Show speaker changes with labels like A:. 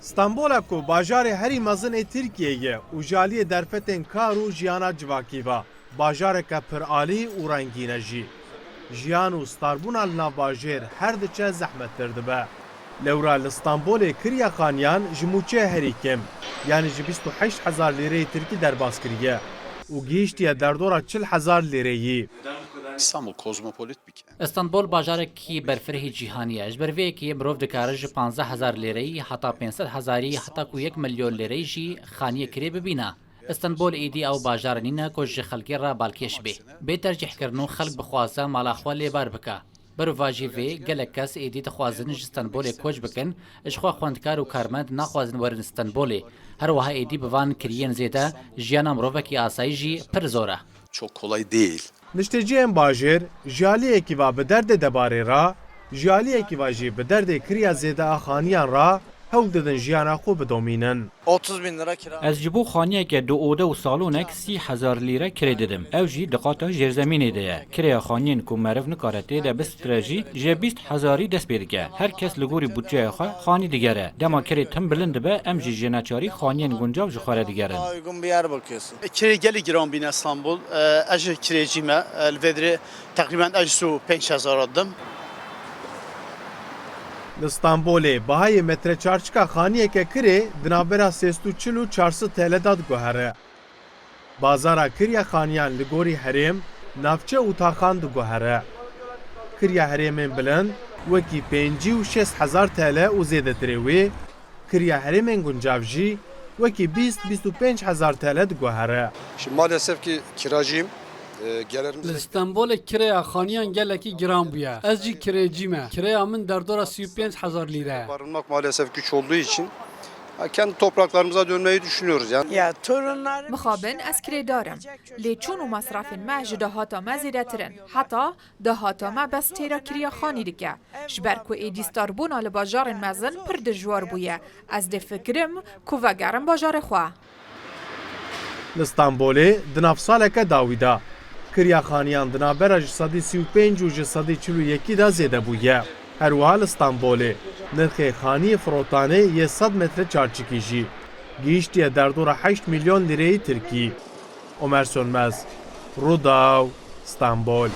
A: İstanbul'a ku bajarê herî mezin Tirkiyeyê û jaliyê derfetên kar û jiyana civakî ve bajareke pir alî û rengîn jî. Jiyan û starbûna li nav bajêr her diçe zehmettir dibe. Lewra li İstanbolê kiriya xaniyan ji mûçê herî kêm, yanî ji 28,000 lîreyê Tirkî derbas kiriye û gihîştiye derdora 40,000 lîreyî.
B: İstanbul kozmopolit bir kent.
C: استانبول bajarekî berfirehî cîhanî ye. Ji ber vê yekê mirov dikare ji 15,000 lîreyî heta 500,000 heta ku 1 milyon lîreyî jî xaniyê kirê bibîne. استانبول êdî ew bajar nîne ku ji xelkê re balkêş bê. Bê tercîhkirin û xelk bixwaze mala xwe lêbar bike. Birova jî vê gelek kes êdî dixwazin ji Stenbolê koç bikin, ji xwe xwendkar û karmend naxwazin werin Stenbolê. Her wiha êdî bi van kiriyên zêde jiyana mirovekî asayî jî pir zor e.
B: Çok kolay değil.
A: Nişteciyên bajêr, jaliyekî ve bi derdê debarê ra, jaliyekî ve jî bi derdê kiriya zêde a xaniyan ra, hewl didin jiyana xwe bidomînin.
D: 30.000 lira kira.
E: Ez ji bo xaniyeke du ode û salonek 30,000 lîre kirê didim. Ew jî diqata jêrzemînê de ye. Kirêya xaniyên ku meriv nikare têde bistre jî ji 20,000 dest pê dike. Her kes li gorî budceya xwe xanî digere. Dema kirê tim bilind dibe em jî ji neçarî xaniyên guncav ji xwe re digerin.
D: Daha uygun bir yer bakıyorsun.
F: Kirê gelê giran bîne İstanbul. Ez ji kirêcî me li vedrê teqrîben ez 5,000 didim.
A: Li İstanbolê bihayê metreçarçika xaniyeke kirê di navbera 340 û 400 TL da diguhere. Bazara kiriya xaniyan li gorî herêm, navçe û taxan diguhere. Kiriya herêmên bilind wekî 5 û 6,000 TL û zêdetirê wê, kiriya herêmên guncav jî wekî 20-25,000 TL diguhere.
G: Şimdi maalesef ki kiracıyım.
H: Li
G: Gelirimiz
H: İstanbolê kirêya xaniyan gelekî giran bûye. Ez jî kirêcî me. Kirêya min derdora 35,000 lîre ye.
G: barınmak maalesef güç olduğu için kendi topraklarımıza dönmeyi düşünüyoruz. Yani
D: Ya torunlarım...
I: Mixabin ez kirêdarim. Lê çûn û mesrafên me ji dehata me zêdetirin. Heta dehata me bes têra kiriya xanî dike. Ji ber ku êdî starbûna li bajarên mezin pir dijwar bûye. Ez dê fikirim ku vegerim bajarê xwe.
A: Li İstanbolê di nav saleke dawî da, kiriya xaniyan di navbera ji sedî 35 û ji sedî 41 da zêde bûye. Her wiha li İstanbolê nirxê xaniyê firotanê yê 100 metre çarçikî jî gihîştiye derdora 8 milyon lîreyî Tirkî. Ömer Sönmez, Rûdaw, İstanbul.